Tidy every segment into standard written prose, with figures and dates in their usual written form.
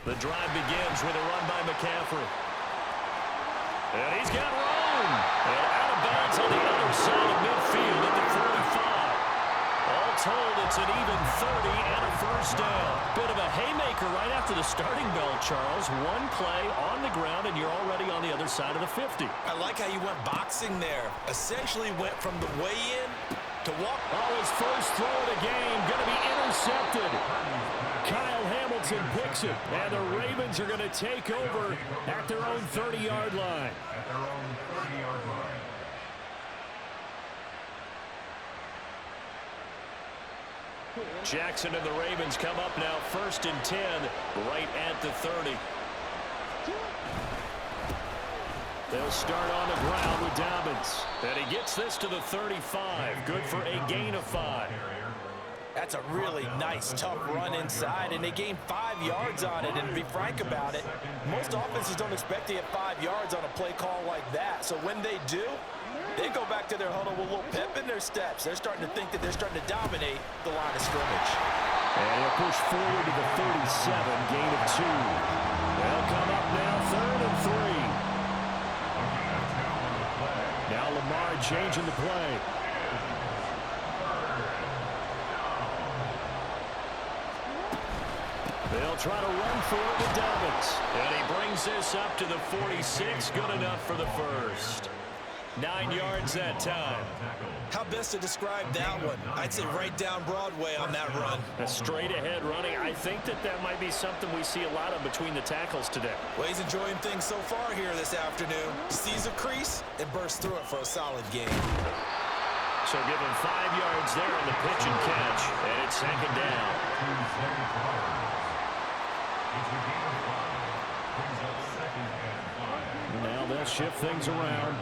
The drive begins with a run by McCaffrey. And he's got room. And out of bounds on the other side of midfield at the 45. All told, it's an even 30 and a first down. Bit of a haymaker right after the starting bell, Charles. One play on the ground, and you're already on the other side of the 50. I like how you went boxing there. Essentially went from the weigh-in to walk. Oh, his first throw of the game going to be intercepted. Kyle Hamilton picks it, and the Ravens are going to take over at their own 30-yard line. Jackson and the Ravens come up now, 1st and 10, right at the 30. They'll start on the ground with Dobbins. And he gets this to the 35. Good for a gain of 5. That's a really nice, tough run inside, and they gained 5 yards on it. And to be frank about it, most offenses don't expect to get 5 yards on a play call like that. So when they do, they go back to their huddle with a little pep in their steps. They're starting to think that they're starting to dominate the line of scrimmage. And he'll push forward to the 37, gain of 2. They'll come up now, 3rd and 3. Now Lamar changing the play. They'll try to run for it with Dobbins. And he brings this up to the 46. Good enough for the first. 9 yards that time. How best to describe that one? I'd say right down Broadway on that run. A straight ahead running. I think that might be something we see a lot of between the tackles today. Well, he's enjoying things so far here this afternoon. Sees a crease and bursts through it for a solid game. So give him 5 yards there on the pitch and catch. And it's 2nd down. Now they'll shift things around.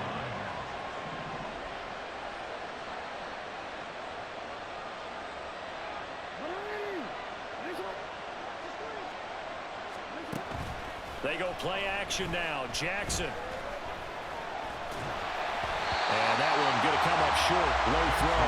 They go play action now. Jackson. And that one going to come up short. Low throw.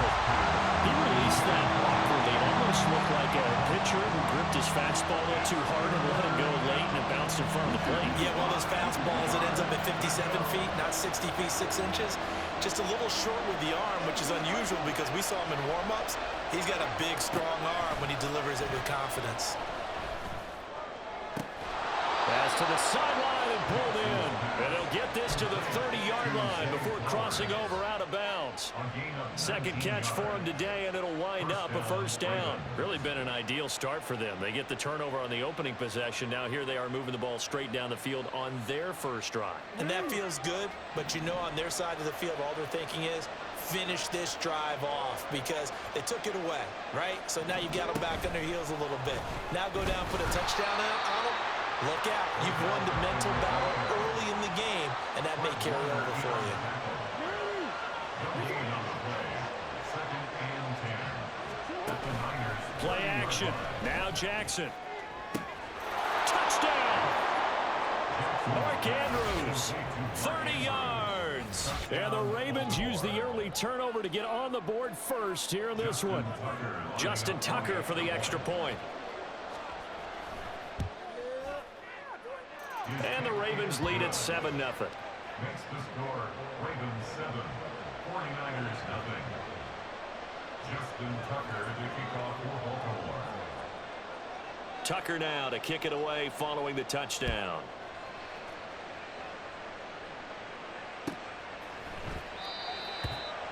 He released that awkwardly. It almost looked like a pitcher who gripped his fastball a little too hard and let it go late, and it bounced in front of the plate. Yeah, one of those fastballs that ends up at 57 feet, not 60 feet, 6 inches. Just a little short with the arm, which is unusual because we saw him in warm-ups. He's got a big, strong arm when he delivers it with confidence. Pass to the sideline and pulled in. And he'll get this to the 30-yard line before crossing over out of bounds. Second catch for him today, and it'll wind up a first down. Really been an ideal start for them. They get the turnover on the opening possession. Now here they are moving the ball straight down the field on their first drive. And that feels good, but you know on their side of the field, all they're thinking is, finish this drive off because they took it away, right? So now you got them back on their heels a little bit. Now go down, put a touchdown on them. Look out. You've won the mental battle early in the game, and that may carry over for you. Play action. Now Jackson. Touchdown. Mark Andrews. 30 yards. And the Ravens use the early turnover to get on the board first here in this one. Justin Tucker for the extra point. And the Ravens lead at 7-0. Next to score, Ravens 7, 49ers 0. Justin Tucker to kick off for Baltimore. Tucker now to kick it away following the touchdown.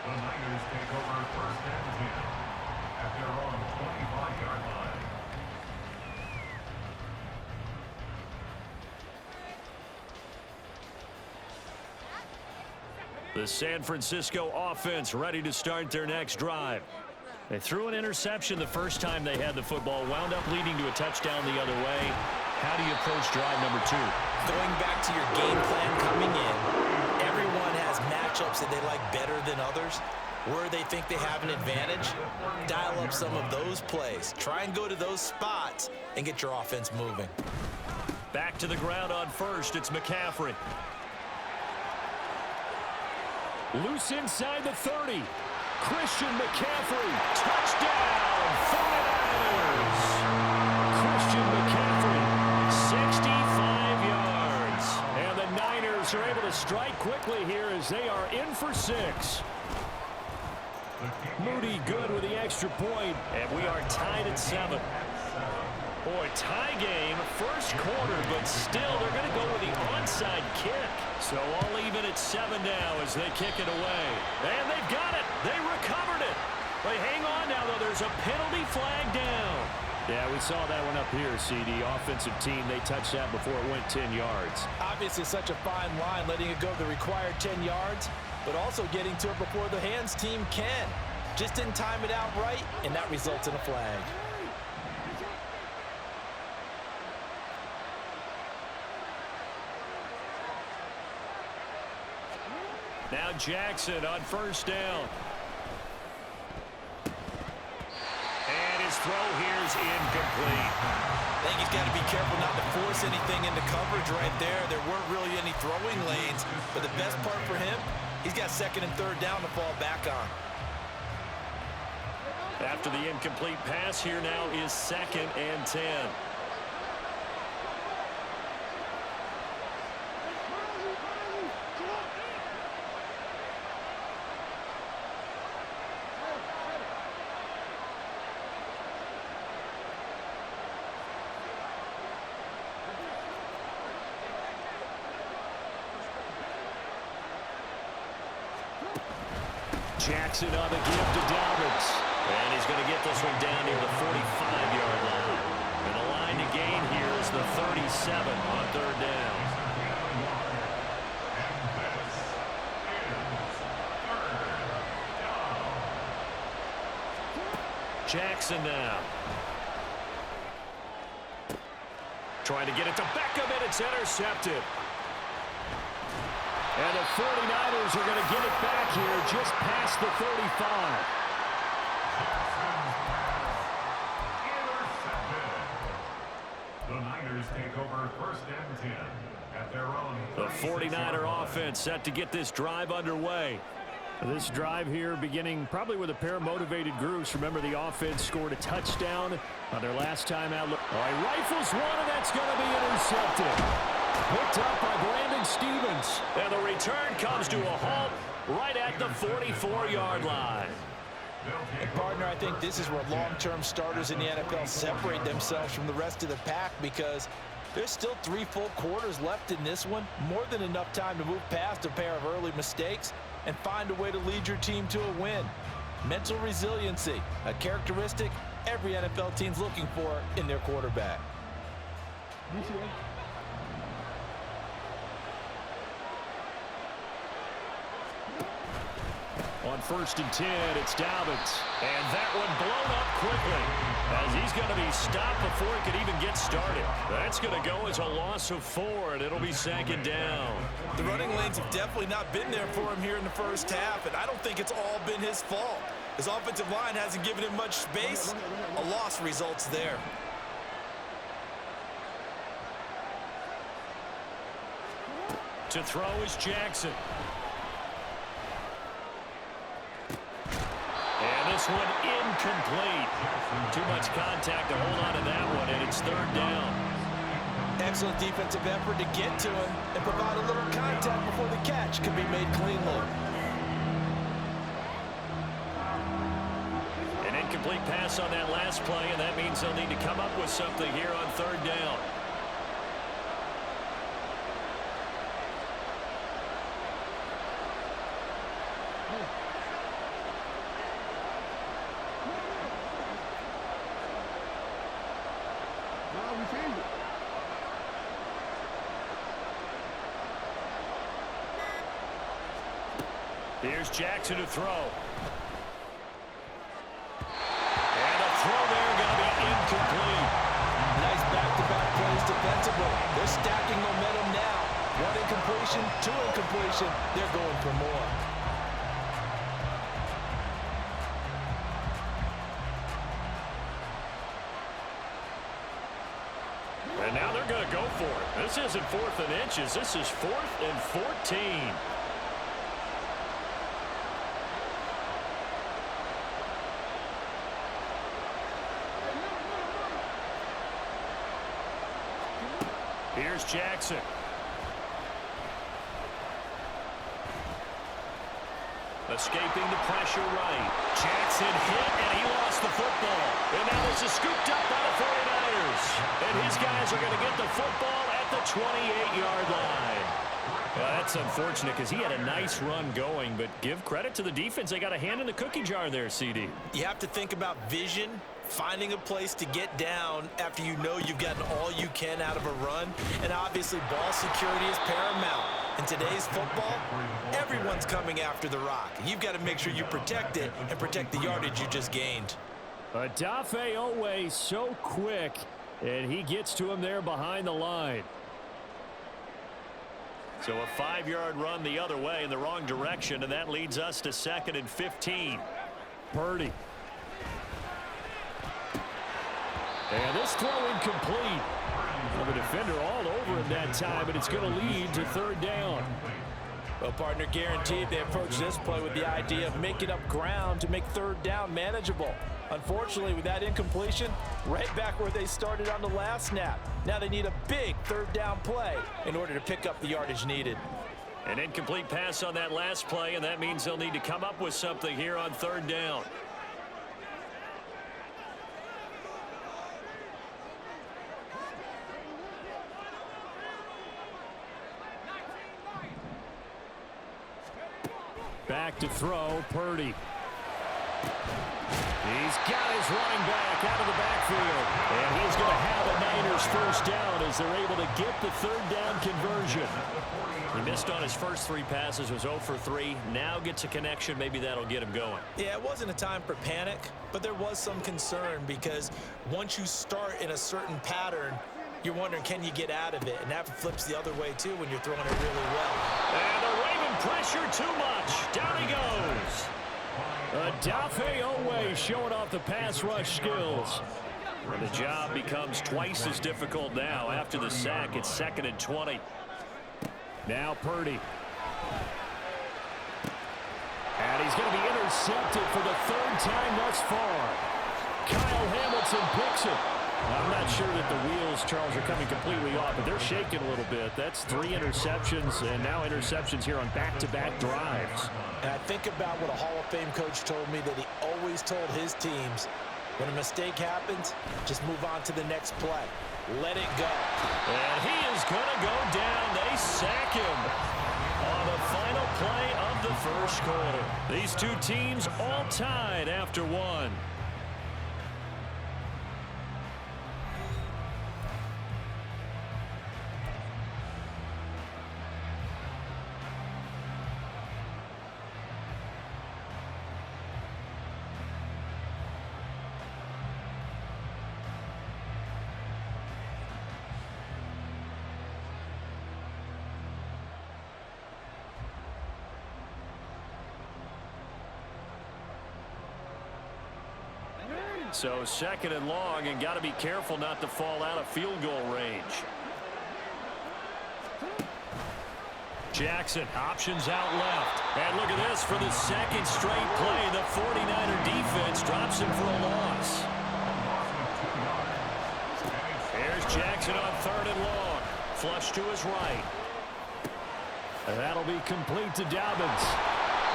The Niners take over 1st and 10 at their own 25-yard line. The San Francisco offense ready to start their next drive. They threw an interception the first time they had the football, wound up leading to a touchdown the other way. How do you approach drive number 2? Going back to your game plan coming in, everyone has matchups that they like better than others. Where they think they have an advantage, dial up some of those plays. Try and go to those spots and get your offense moving. Back to the ground on first, it's McCaffrey. Loose inside the 30. Christian McCaffrey, touchdown, 49ers. Christian McCaffrey, 6 Chiefs are able to strike quickly here as they are in for 6. Moody good with the extra point, and we are tied at 7. Boy, tie game, first quarter, but still they're going to go with the onside kick. So all even at 7 now as they kick it away. And they've got it. They recovered it. But hang on now, though. There's a penalty flag down. Yeah, we saw that one up here, CD. Offensive team, they touched that before it went 10 yards. Obviously such a fine line, letting it go the required 10 yards, but also getting to it before the hands team can. Just didn't time it out right, and that results in a flag. Now Jackson on first down. And his throw here is incomplete. I think he's got to be careful not to force anything into coverage right there. There weren't really any throwing lanes, but the best part for him, he's got second and third down to fall back on. After the incomplete pass, here now is 2nd and 10. Jackson on the give to Dobbins. And he's going to get this one down near the 45-yard line. And the line to gain here is the 37 on third down. Jackson now. Trying to get it to Beckham, and it's intercepted. And the 49ers are going to get it back here just past the 35. The Niners take over 1st and 10 at their own. The 49er offense set to get this drive underway. This drive here beginning probably with a pair of motivated groups. Remember, the offense scored a touchdown on their last time out. All right, rifles one, and that's going to be intercepted. Picked up by Brandon Stevens. And the return comes to a halt right at the 44-yard line. And partner, I think this is where long-term starters in the NFL separate themselves from the rest of the pack, because there's still 3 full quarters left in this one. More than enough time to move past a pair of early mistakes and find a way to lead your team to a win. Mental resiliency, a characteristic every NFL team's looking for in their quarterback. On 1st and 10, it's Dobbins. And that one blown up quickly as he's going to be stopped before he could even get started. That's going to go as a loss of 4, and it'll be 2nd down. The running lanes have definitely not been there for him here in the first half, and I don't think it's all been his fault. His offensive line hasn't given him much space. A loss results there. To throw is Jackson. And this one incomplete. Too much contact to hold on to that one, and it's 3rd down. Excellent defensive effort to get to him and provide a little contact before the catch can be made cleanly. An incomplete pass on that last play, and that means they'll need to come up with something here on 3rd down. Here's Jackson to throw. And the throw there going to be incomplete. Nice back-to-back plays defensively. They're stacking momentum now. 1 incompletion, 2 incompletion. They're going for more. And now they're going to go for it. This isn't 4th and inches. This is 4th and 14. Here's Jackson. Escaping the pressure right. Jackson hit, and he lost the football. And now this is scooped up by the 49ers. And his guys are going to get the football at the 28-yard line. That's unfortunate because he had a nice run going, but give credit to the defense. They got a hand in the cookie jar there, CD. You have to think about vision, finding a place to get down after you know you've gotten all you can out of a run, and obviously ball security is paramount. In today's football, everyone's coming after the rock. You've got to make sure you protect it and protect the yardage you just gained. Odafe Oweh so quick, and he gets to him there behind the line. So a 5-yard run the other way in the wrong direction, and that leads us to 2nd and 15. Purdy. And this throw incomplete. Well, the defender all over him that time, but it's going to lead to 3rd down. Well, partner, guaranteed they approach this play with the idea of making up ground to make 3rd down manageable. Unfortunately, with that incompletion, right back where they started on the last snap. Now they need a big 3rd down play in order to pick up the yardage needed. An incomplete pass on that last play, and that means they'll need to come up with something here on 3rd down. Back to throw, Purdy. He's got his running back out of the backfield. And he's going to have a Niners 1st down as they're able to get the 3rd down conversion. He missed on his first 3 passes, was 0 for 3. Now gets a connection. Maybe that'll get him going. Yeah, it wasn't a time for panic, but there was some concern because once you start in a certain pattern, you're wondering, can you get out of it? And that flips the other way, too, when you're throwing it really well. And the Raven pressure too much. Down he goes. Odafe Oweh showing off the pass rush skills. And the job becomes twice as difficult now. After the sack, it's 2nd and 20. Now Purdy. And he's going to be intercepted for the 3rd time thus far. Kyle Hamilton picks it. I'm not sure that the wheels, Charles, are coming completely off, but they're shaking a little bit. That's 3 interceptions, and now interceptions here on back-to-back drives. And I think about what a Hall of Fame coach told me that he always told his teams, when a mistake happens, just move on to the next play. Let it go. And he is going to go down. They sack him on the final play of the 1st quarter. These two teams all tied after 1. So 2nd and long, and got to be careful not to fall out of field goal range. Jackson options out left. And look at this, for the 2nd straight play, the 49er defense drops him for a loss. Here's Jackson on 3rd and long. Flush to his right. And that'll be complete to Dobbins.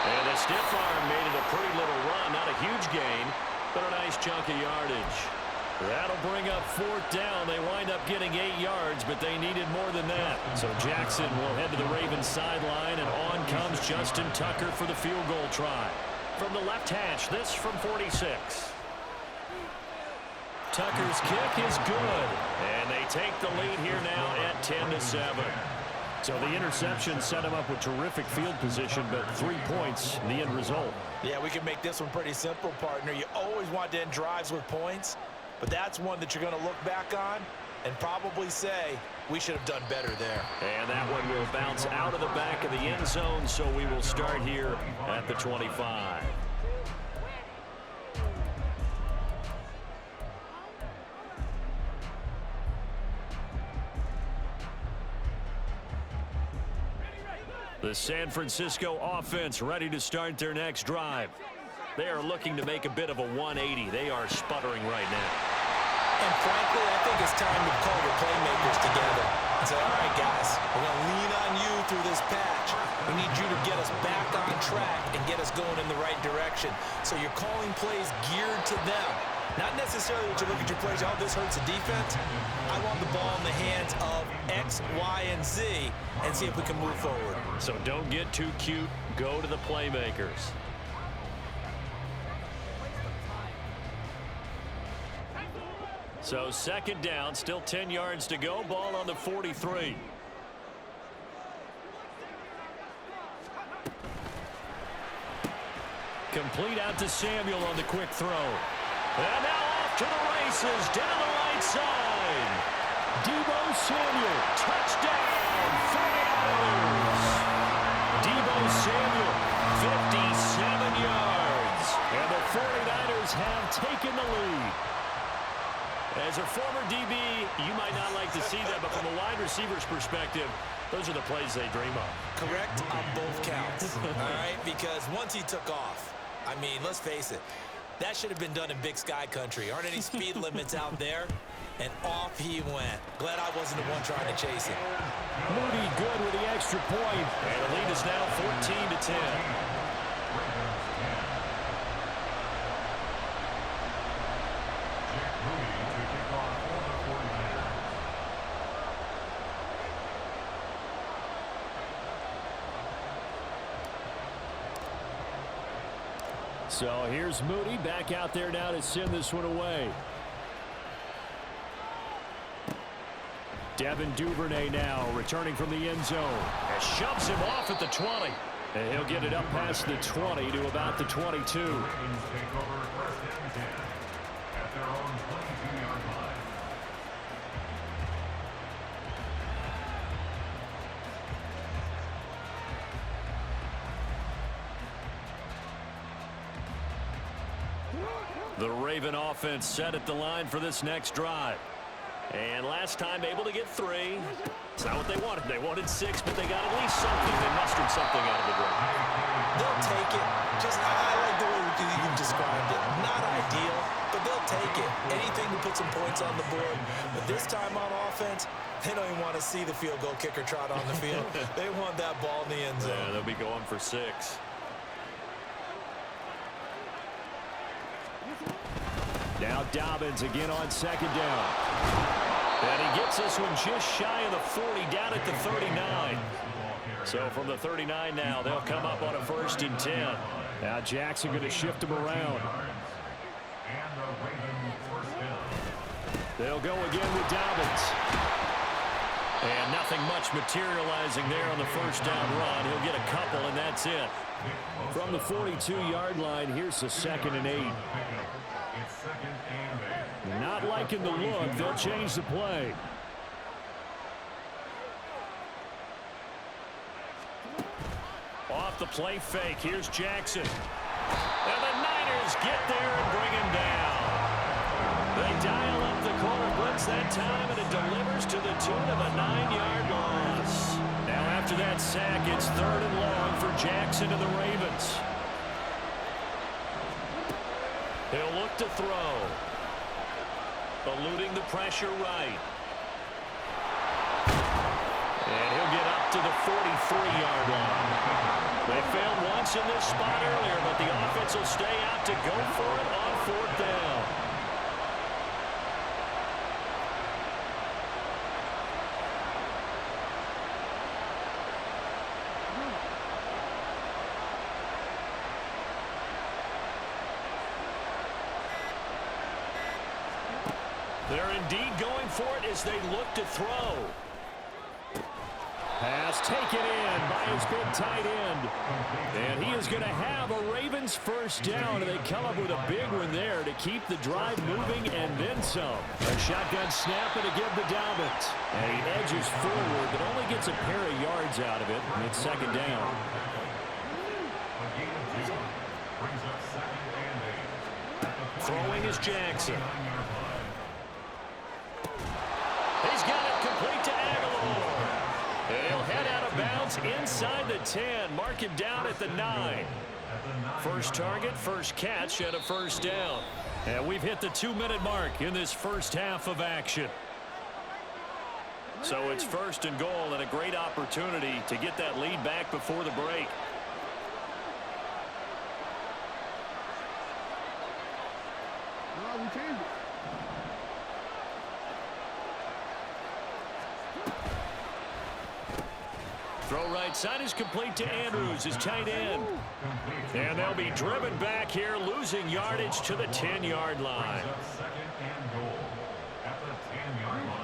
And the stiff arm made it a pretty little run, not a huge gain, but a nice chunk of yardage. That'll bring up 4th down. They wind up getting 8 yards, but they needed more than that. So Jackson will head to the Ravens sideline, and on comes Justin Tucker for the field goal try. From the left hash, this from 46. Tucker's kick is good, and they take the lead here now at 10-7. So the interception set him up with terrific field position, but 3 points, the end result. Yeah, we can make this one pretty simple, partner. You always want to end drives with points, but that's one that you're going to look back on and probably say, we should have done better there. And that one will bounce out of the back of the end zone, so we will start here at the 25. The San Francisco offense ready to start their next drive. They are looking to make a bit of a 180. They are sputtering right now. And frankly, I think it's time to call your playmakers together and say, all right, guys, we're going to lean on you through this patch. We need you to get us back on track and get us going in the right direction. So you're calling plays geared to them. Not necessarily what you look at your plays, oh, this hurts the defense. I want the ball in the hands of X, Y, and Z and see if we can move forward. So don't get too cute. Go to the playmakers. So second down, still 10 yards to go. Ball on the 43. Complete out to Samuel on the quick throw. And now off to the races down the right side. Deebo Samuel, touchdown, 49ers. Deebo Samuel, 57 yards. And the 49ers have taken the lead. As a former DB, you might not like to see that, but from a wide receiver's perspective, those are the plays they dream of. Correct on both counts, all right? Because once he took off, I mean, let's face it, that should have been done in Big Sky country. Aren't any speed limits out there? And off he went. Glad I wasn't the one trying to chase him. Moody good with the extra point. And the lead is now 14-10. So here's Moody back out there now to send this one away. Devin Duvernay now returning from the end zone. And shoves him off at the 20. And he'll get it up past the 20 to about the 22. The Raven offense set at the line for this next drive. And last time able to get 3. It's not what they wanted. They wanted 6, but they got at least something. They mustered something out of the drive. They'll take it. I like the way you described it. Not ideal, but they'll take it. Anything to put some points on the board. But this time on offense, they don't even want to see the field goal kicker trot on the field. They want that ball in the end zone. Yeah, they'll be going for 6. Now Dobbins again on second down. And he gets this one just shy of the 40, down at the 39. So from the 39 now, they'll come up on a 1st and 10. Now Jackson going to shift him around. They'll go again with Dobbins. And nothing much materializing there on the 1st down run. He'll get a couple, and that's it. From the 42-yard line, here's the 2nd and 8. Not liking the look. They'll change the play. Off the play fake. Here's Jackson. And the Niners get there and bring him down. They dial up the corner blitz that time, and it delivers to the tune of a 9-yard loss. Now after that sack, it's 3rd and long for Jackson and the Ravens. He'll look to throw. Eluding the pressure right. And he'll get up to the 43-yard line. They failed once in this spot earlier, but the offense will stay out to go for it on 4th down. They're indeed going for it as they look to throw. Pass taken in by his big tight end. And he is going to have a Ravens 1st down, and they come up with a big one there to keep the drive moving and then some. A shotgun snap and a give to Dobbins. And he edges forward, but only gets a pair of yards out of it. And it's 2nd down. Throwing is Jackson. He's got it complete to Aguilar. And he'll head out of bounds inside the 10. Mark him down at the 9. First target, first catch, and a first down. And we've hit the 2-minute mark in this first half of action. So it's first and goal and a great opportunity to get that lead back before the break. Throw right side is complete to Andrews, his tight end. And they'll be driven back here, losing yardage to the 10-yard line. Second and goal at the 10-yard line.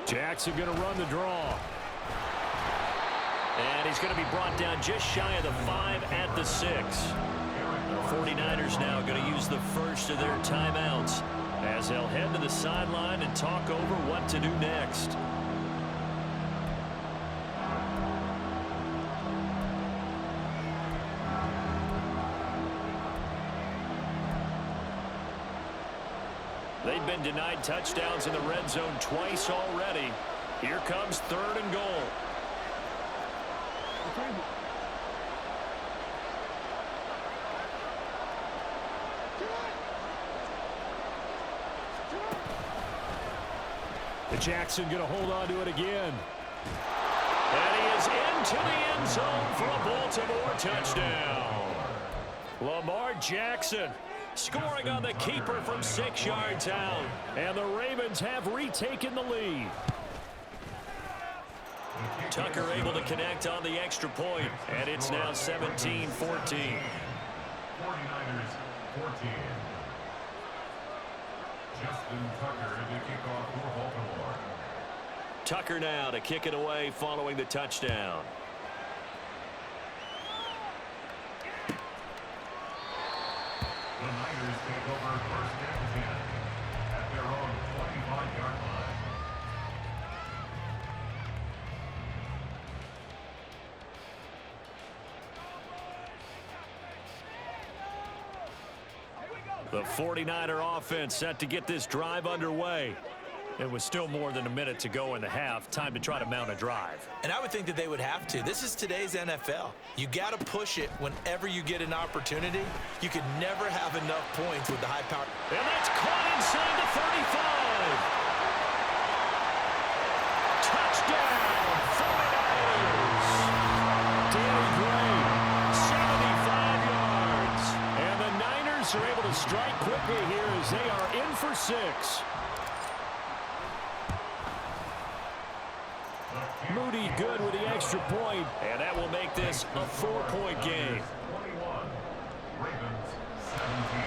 Jackson going to run the draw. And he's going to be brought down just shy of the 5 at the 6. The 49ers now going to use the first of their timeouts as they'll head to the sideline and talk over what to do next. They've been denied touchdowns in the red zone twice already. Here comes third and goal. Jackson going to hold on to it again. And he is into the end zone for a Baltimore touchdown. Lamar Jackson scoring on the keeper from 6 yards out. And the Ravens have retaken the lead. Tucker able to connect on the extra point, and it's now 17-14. 49ers 14. Justin Tucker to kick off for Baltimore. Tucker now to kick it away following the touchdown. The Niners take over first and 10 at their own 25-yard line. The 49er offense set to get this drive underway. It was still more than a minute to go in the half. Time to try to mount a drive. And I would think that they would have to. This is today's NFL. You got to push it whenever you get an opportunity. You could never have enough points with the high power. And that's caught inside the 35. Touchdown, 49ers. Danny Gray, 75 yards. And the Niners are able to strike quickly here as they are in for 6. Moody good with the extra point, and that will make this a 4-point game. 21. Ravens 17.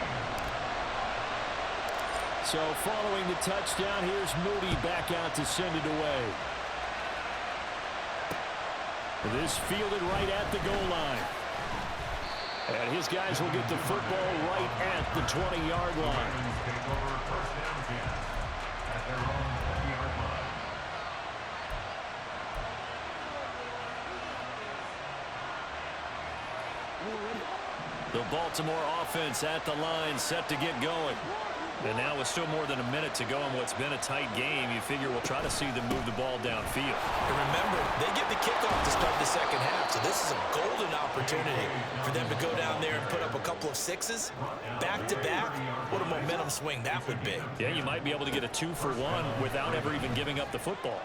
So following the touchdown, here's Moody back out to send it away. This fielded right at the goal line. And his guys will get the football right at the 20-yard line. Ravens take over first and 10 at their own 20-yard line. The Baltimore offense at the line, set to get going. And now with still more than a minute to go in what's been a tight game, you figure we'll try to see them move the ball downfield. And remember, they get the kickoff to start the second half, so this is a golden opportunity for them to go down there and put up a couple of sixes. Back-to-back, what a momentum swing that would be. Yeah, you might be able to get a 2-for-1 without ever even giving up the football.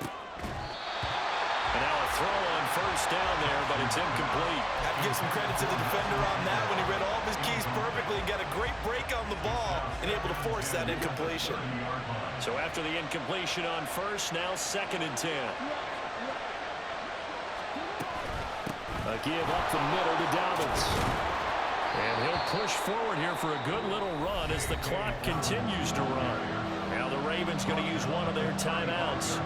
And now a throw on first down there, but it's incomplete. Have to give some credit to the defender on that when he read all of his keys perfectly and got a great break on the ball and able to force that incompletion. So after the incompletion on first, now 2nd and 10. A give up the middle to Dobbins. And he'll push forward here for a good little run as the clock continues to run. Now the Ravens going to use one of their timeouts,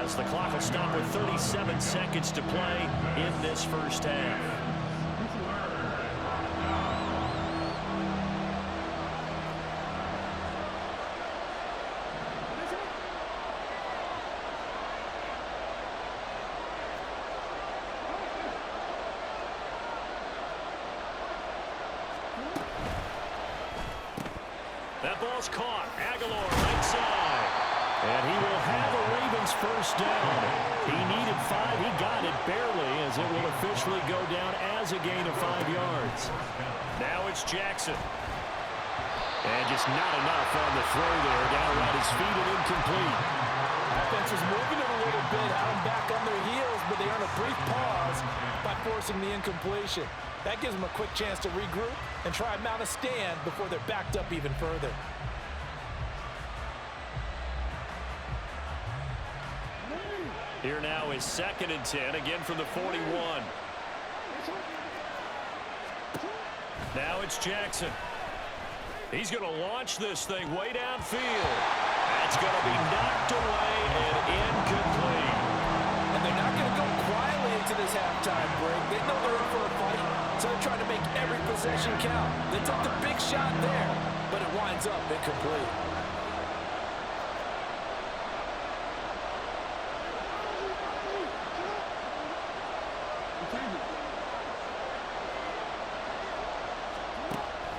as the clock will stop with 37 seconds to play in this first half. That ball's caught. Aguilar right side. And he will have a Ravens first down. He needed 5. He got it barely, as it will officially go down as a gain of 5 yards. Now it's Jackson. And just not enough on the throw there. Down around his feet and incomplete. Offense is moving it a little bit, had them back on their heels, but they earn a brief pause by forcing the incompletion. That gives them a quick chance to regroup and try and mount a stand before they're backed up even further. Here now is 2nd and 10, again from the 41. Now it's Jackson. He's going to launch this thing way downfield. That's going to be knocked away and incomplete. And they're not going to go quietly into this halftime break. They know they're in for a fight, so they're trying to make every possession count. They took the big shot there, but it winds up incomplete.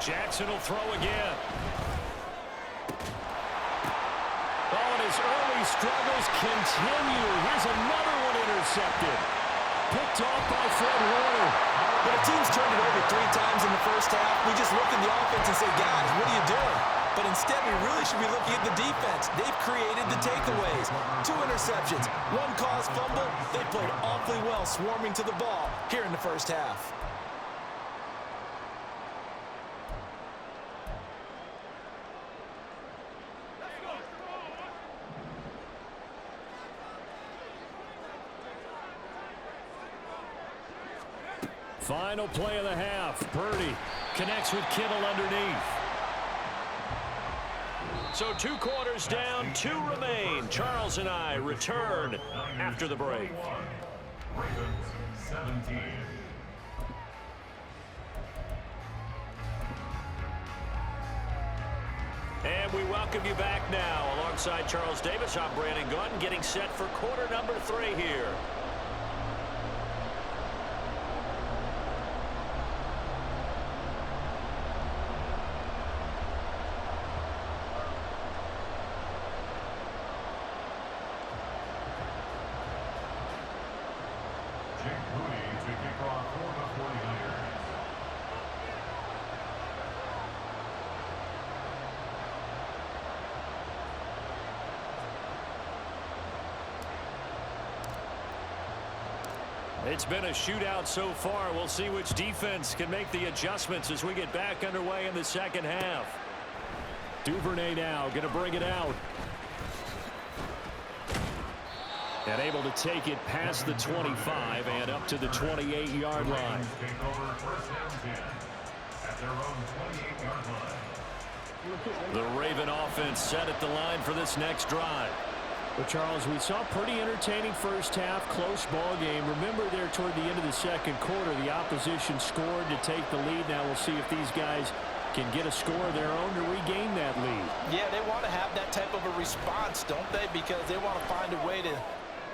Jackson will throw again. Oh, and his early struggles continue. Here's another one intercepted. Picked off by Fred Warner. When a team's turned it over 3 times in the first half, we just look at the offense and say, guys, what are you doing? But instead, we really should be looking at the defense. They've created the takeaways. 2 interceptions, 1 caused fumble. They played awfully well swarming to the ball here in the first half. Final play of the half. Purdy connects with Kittle underneath. So 2 quarters down, 2 remain. Charles and I return after the break. Ravens 17. And we welcome you back now. Alongside Charles Davis, I'm Brandon Gunn, getting set for quarter number 3 here. It's been a shootout so far. We'll see which defense can make the adjustments as we get back underway in the second half. Duvernay now going to bring it out. And able to take it past the 25 and up to the 28-yard line. Take over first and 10 at their own 28-yard line. The Raven offense set at the line for this next drive. Well, Charles, we saw pretty entertaining first half, close ball game. Remember there toward the end of the second quarter, the opposition scored to take the lead. Now we'll see if these guys can get a score of their own to regain that lead. Yeah, they want to have that type of a response, don't they? Because they want to find a way to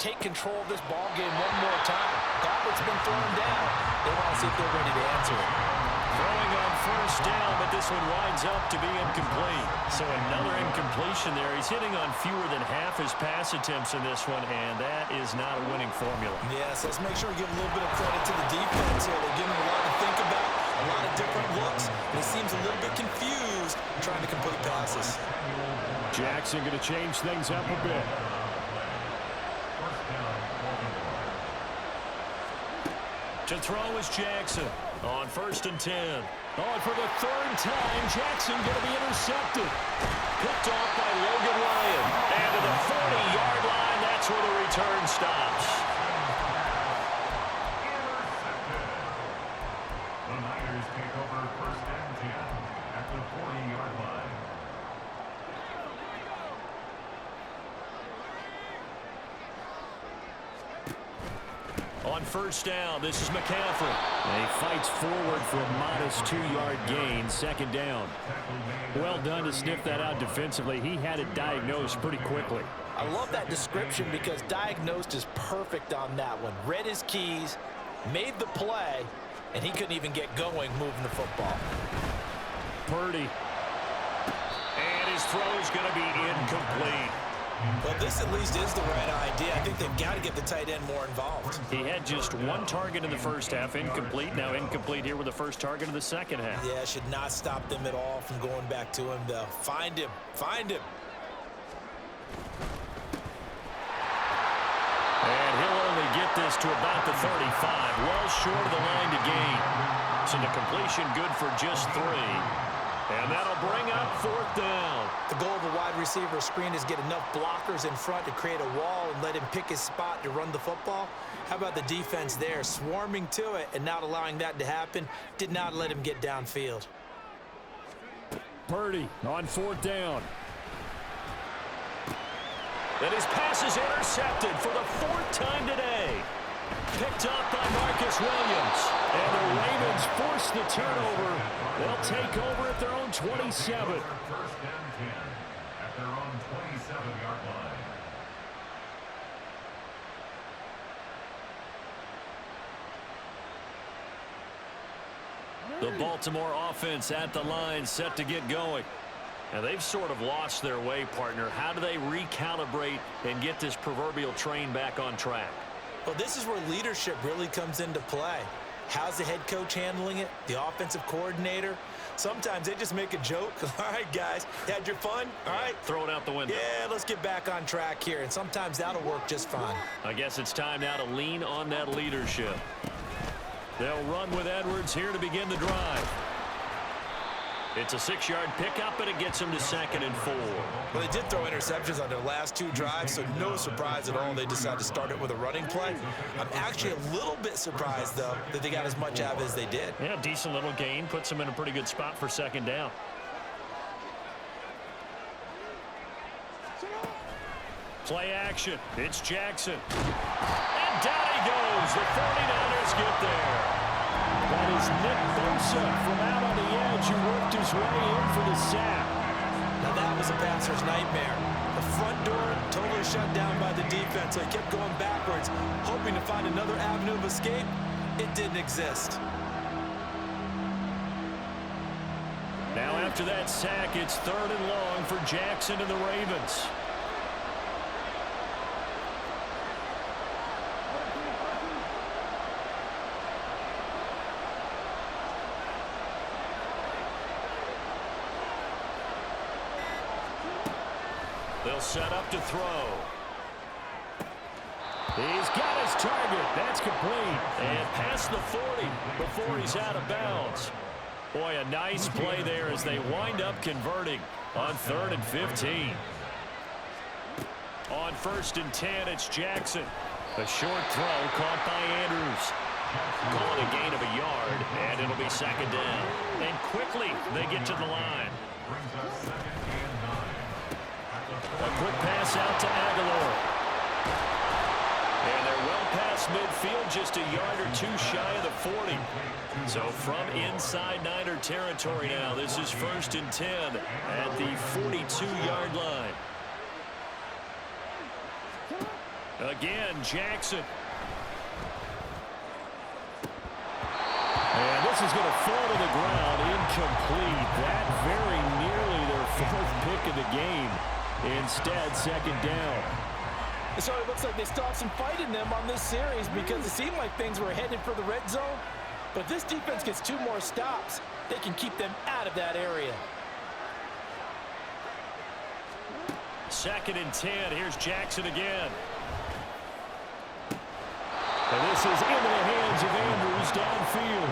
take control of this ball game one more time. Gauntlet's been thrown down. They want to see if they're ready to answer it. Throwing on first down, but this one winds up to be incomplete. So another incompletion there. He's hitting on fewer than half his pass attempts in this one, and that is not a winning formula. Yes, let's make sure we give a little bit of credit to the defense here. They're giving a lot to think about, a lot of different looks. And he seems a little bit confused trying to complete passes. Jackson going to change things up a bit. To throw is Jackson on 1st and 10. Oh, and for the 3rd time, Jackson going to be intercepted. Picked off by Logan Ryan. And to the 40-yard line, that's where the return stops. The Niners take over 1st and 10 at the 40-yard line. On 1st down, this is McCaffrey. And he fights forward for a modest 2-yard gain, 2nd down. Well done to sniff that out defensively. He had it diagnosed pretty quickly. I love that description because diagnosed is perfect on that one. Read his keys, made the play, and he couldn't even get going moving the football. Purdy. his throw's going to be incomplete. Well, this at least is the right idea. I think they've got to get the tight end more involved. He had just one target in the first half, incomplete. Now incomplete here with the first target of the second half. Yeah, should not stop them at all from going back to him, though. Find him. Find him. And he'll only get this to about the 35, well short of the line to gain. So the completion good for just 3. And that'll bring up 4th down. The goal of a wide receiver screen is get enough blockers in front to create a wall and let him pick his spot to run the football. How about the defense there, swarming to it and not allowing that to happen? Did not let him get downfield. Purdy on 4th down. And his pass is intercepted for the 4th time today. Picked up by Marcus Williams. And the Ravens force the turnover. They'll take over at their own 27. First and 10 at their own 27-yard line. The Baltimore offense at the line, set to get going. And they've sort of lost their way, partner. How do they recalibrate and get this proverbial train back on track? Well, this is where leadership really comes into play. How's the head coach handling it? The offensive coordinator? Sometimes they just make a joke. All right, guys, had your fun? All right. Throw it out the window. Yeah, let's get back on track here. And sometimes that'll work just fine. I guess it's time now to lean on that leadership. They'll run with Edwards here to begin the drive. It's a 6-yard pickup, and it gets them to 2nd and 4. Well, they did throw interceptions on their last 2 drives, so no surprise at all they decided to start it with a running play. I'm actually a little bit surprised, though, that they got as much out of it as they did. Yeah, decent little gain. Puts them in a pretty good spot for 2nd down. Play action. It's Jackson. And down he goes. The 49ers get there. That is Nick Bosa from out on the edge who worked his way in for the sack. Now that was a passer's nightmare. The front door totally shut down by the defense, so he kept going backwards, hoping to find another avenue of escape. It didn't exist. Now after that sack, it's 3rd and long for Jackson and the Ravens. They'll set up to throw. He's got his target. That's complete. And past the 40 before he's out of bounds. Boy, a nice play there as they wind up converting on 3rd and 15. On 1st and 10, it's Jackson. A short throw caught by Andrews. Call it a gain of a yard, and it'll be 2nd down. And quickly, they get to the line. A quick pass out to Aguilar. And they're well past midfield, just a yard or 2 shy of the 40. So from inside Niner territory now, this is 1st and 10 at the 42-yard line. Again, Jackson. And this is going to fall to the ground, incomplete. That very nearly their 4th pick of the game. Instead, 2nd down. So it looks like they stopped some fight in them on this series because it seemed like things were headed for the red zone. But if this defense gets 2 more stops, they can keep them out of that area. 2nd and 10. Here's Jackson again. And this is into the hands of Andrews downfield.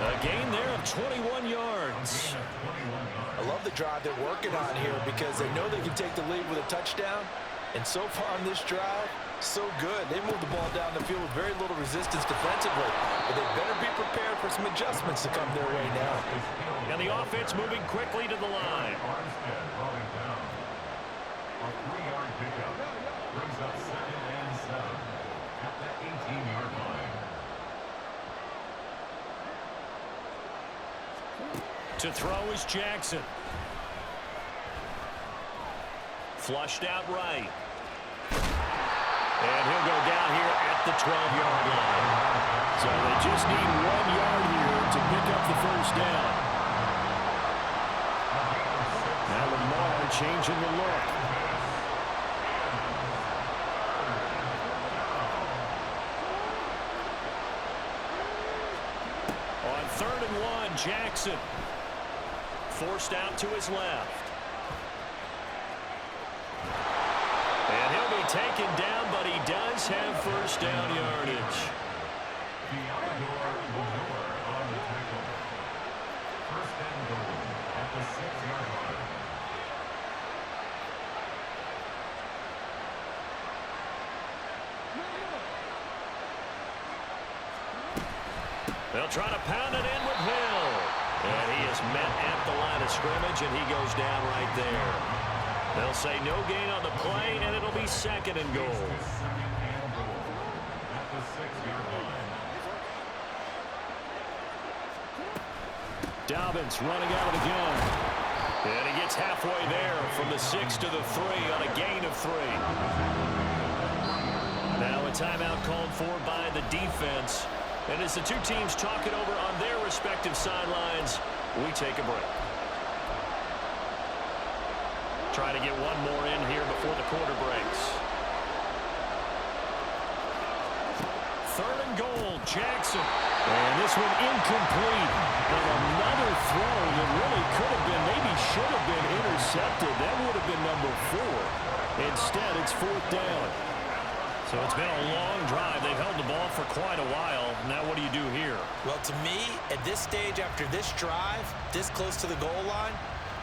A gain there of 21 yards. I love the drive they're working on here because they know they can take the lead with a touchdown. And so far on this drive, so good. They moved the ball down the field with very little resistance defensively. But they better be prepared for some adjustments to come their way now. And the offense moving quickly to the line. A 3-yard pickup brings up 2nd and 7 at the 18-yard line. To throw is Jackson. Flushed out right. And he'll go down here at the 12-yard line. So they just need 1 yard here to pick up the 1st down. Now Lamar changing the look. On 3rd and 1, Jackson. Forced out to his left. And he'll be taken down, but he does have first down yardage. On the tackle. First and goal at the 6-yard line. They'll try to pound it in with Hill. And he is met at the line of scrimmage, and he goes down right there. They'll say no gain on the play, and it'll be 2nd and goal. Second and goal at the 6-yard line. Dobbins running out of the gun. And he gets halfway there from the 6 to the 3 on a gain of 3. Now a timeout called for by the defense. And as the two teams talk it over on their respective sidelines, we take a break. Try to get one more in here before the quarter breaks. 3rd and goal, Jackson. And this one incomplete. And another throw that really could have been, maybe should have been intercepted. That would have been number 4. Instead, it's 4th down. So it's been a long drive. They've held the ball for quite a while. Now what do you do here? Well, to me, at this stage, after this drive, this close to the goal line,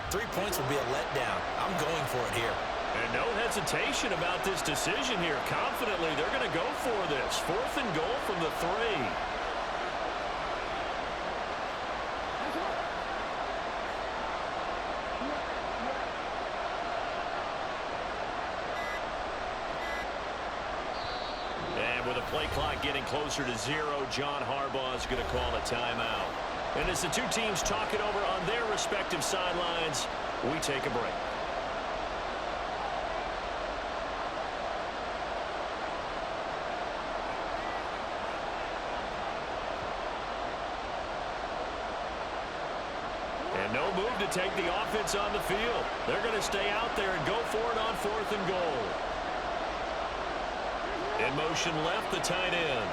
3 points would be a letdown. I'm going for it here. And no hesitation about this decision here. Confidently, they're going to go for this. 4th and goal from the 3. Play clock getting closer to 0. John Harbaugh is going to call a timeout. And as the two teams talk it over on their respective sidelines, we take a break. And no move to take the offense on the field. They're going to stay out there and go for it on 4th and goal. In motion left, the tight end.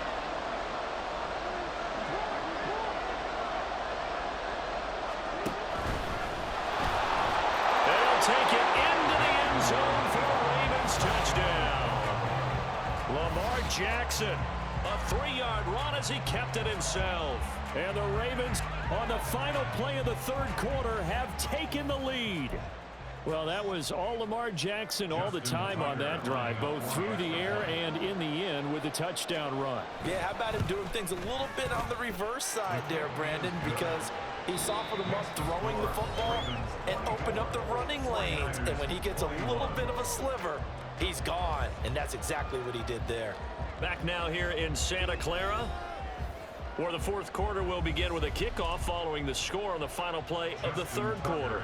They'll take it into the end zone for the Ravens touchdown. Lamar Jackson, a 3-yard run as he kept it himself. And the Ravens, on the final play of the 3rd quarter, have taken the lead. Well, that was all Lamar Jackson all the time on that drive, both through the air and in the end with a touchdown run. Yeah, how about him doing things a little bit on the reverse side there, Brandon, because he softened him up throwing the football and opened up the running lanes. And when he gets a little bit of a sliver, he's gone. And that's exactly what he did there. Back now here in Santa Clara, where the 4th quarter will begin with a kickoff following the score on the final play of the 3rd quarter.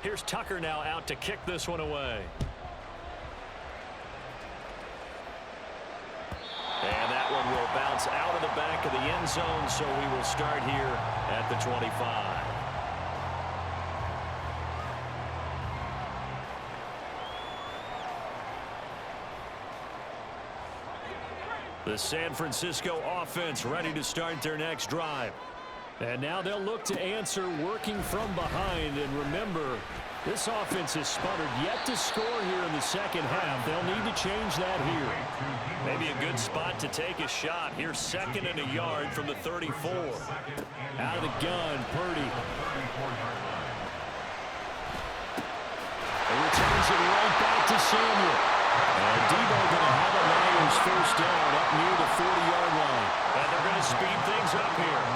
Here's Tucker now out to kick this one away. And that one will bounce out of the back of the end zone, so we will start here at the 25. The San Francisco offense ready to start their next drive. And now they'll look to answer working from behind. And remember, this offense has sputtered yet to score here in the 2nd half. They'll need to change that here. Maybe a good spot to take a shot. Here's 2nd and a yard from the 34. Out of the gun, Purdy. And returns it right back to Samuel. And Debo going to have a Niners first down up near the 40-yard line. And they're going to speed things up here.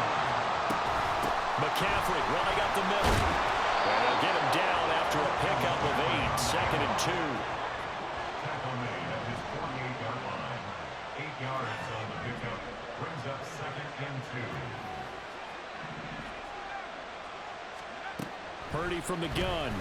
McCaffrey running up the middle. And they'll get him down after a pickup of 8. 2nd and 2. Tackle made at his 48-yard line. 8 yards on the pickup. Brings up 2nd and 2. Purdy from the gun.